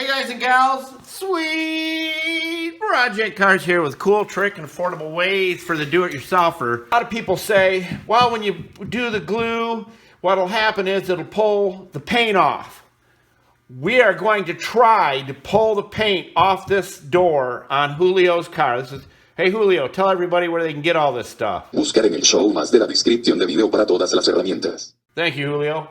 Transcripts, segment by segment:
Hey guys and gals, sweet project cars here with cool, trick, and affordable ways for the do-it-yourselfer. A lot of people say, well, when you do the glue, what'll happen is it'll pull the paint off. We are going to try to pull the paint off this door on Julio's car. Hey Julio, tell everybody where they can get all this stuff. Buscar en el show más de la descripción de video para todas las herramientas. Thank you, Julio.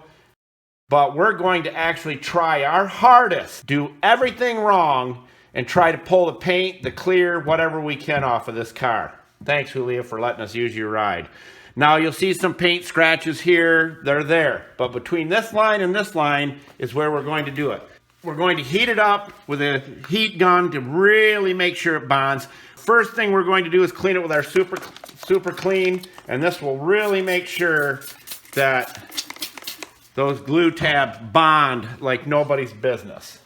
But we're going to actually try our hardest, do everything wrong, and try to pull the paint, the clear, whatever we can off of this car. Thanks, Julio, for letting us use your ride. Now, you'll see some paint scratches here. They're there. But between this line and this line is where we're going to do it. We're going to heat it up with a heat gun to really make sure it bonds. First thing we're going to do is clean it with our super clean, and this will really make sure that those glue tabs bond like nobody's business.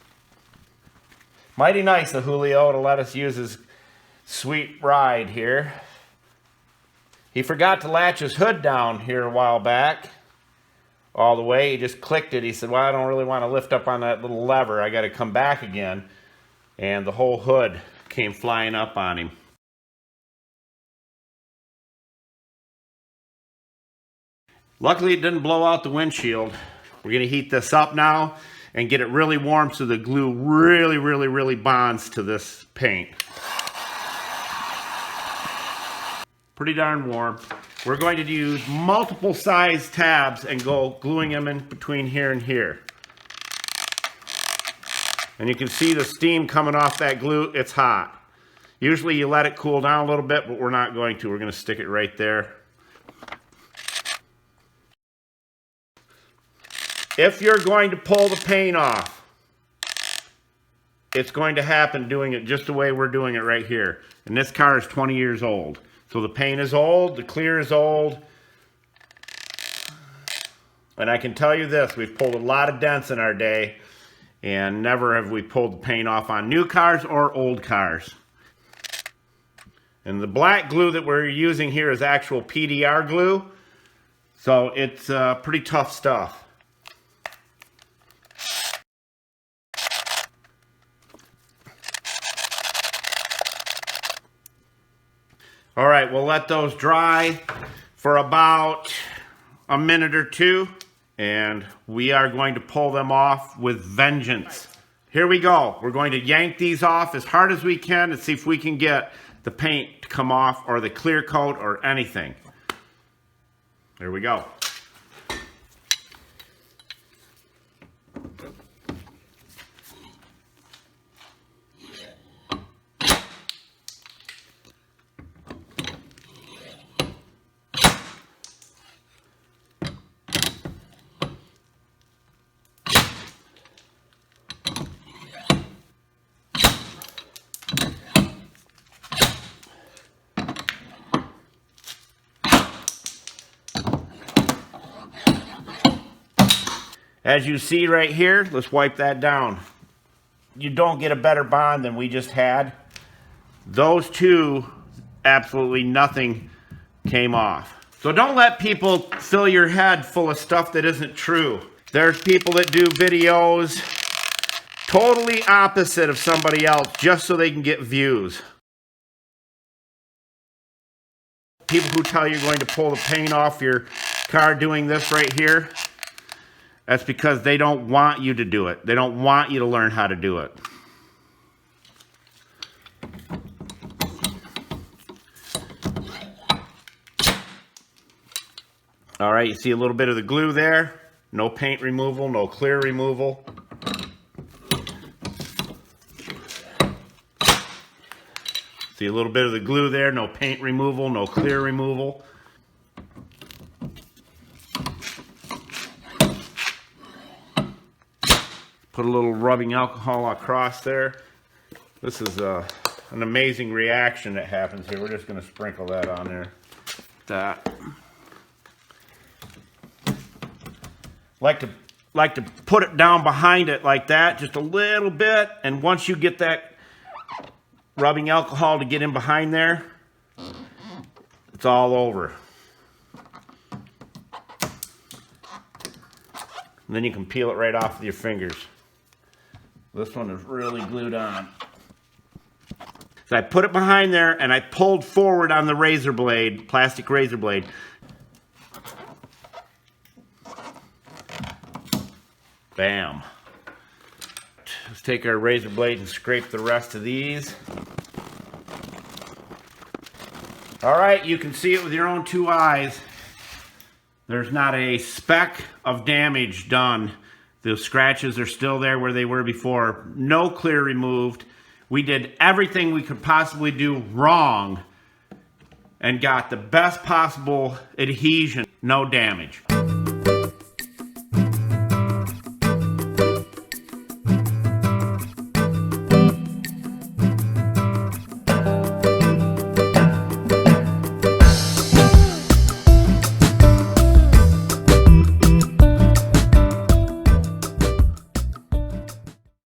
Mighty nice of Julio to let us use his sweet ride here. He forgot to latch his hood down here a while back all the way. He just clicked it. He said, well, I don't really want to lift up on that little lever. I got to come back again. And the whole hood came flying up on him. Luckily, it didn't blow out the windshield. We're going to heat this up now and get it really warm so the glue really bonds to this paint. Pretty darn warm. We're going to use multiple size tabs and go gluing them in between here and here. And you can see the steam coming off that glue. It's hot. Usually you let it cool down a little bit, but we're not going to. We're going to stick it right there. If you're going to pull the paint off, it's going to happen doing it just the way we're doing it right here. And this car is 20 years old. So the paint is old, the clear is old. And I can tell you this, we've pulled a lot of dents in our day, and never have we pulled the paint off on new cars or old cars. And the black glue that we're using here is actual PDR glue. So it's pretty tough stuff. All right, we'll let those dry for about a minute or two, and we are going to pull them off with vengeance. Here we go. We're going to yank these off as hard as we can and see if we can get the paint to come off or the clear coat or anything. Here we go. As you see right here, let's wipe that down. You don't get a better bond than we just had. Those two, absolutely nothing came off. So don't let people fill your head full of stuff that isn't true. There's people that do videos totally opposite of somebody else just so they can get views. People who tell you you're going to pull the paint off your car doing this right here, that's because they don't want you to do it. They don't want you to learn how to do it. All right, you see a little bit of the glue there. No paint removal, no clear removal. See a little bit of the glue there, no paint removal, no clear removal. Put a little rubbing alcohol across there. This is an amazing reaction that happens here. We're just going to sprinkle that on there. Like to put it down behind it like that, just a little bit. And once you get that rubbing alcohol to get in behind there, it's all over. And then you can peel it right off with your fingers. This one is really glued on. So I put it behind there and I pulled forward on the razor blade, plastic razor blade. Bam. Let's take our razor blade and scrape the rest of these. All right, you can see it with your own two eyes. There's not a speck of damage done. The scratches are still there where they were before. No clear removed. We did everything we could possibly do wrong and got the best possible adhesion. No damage.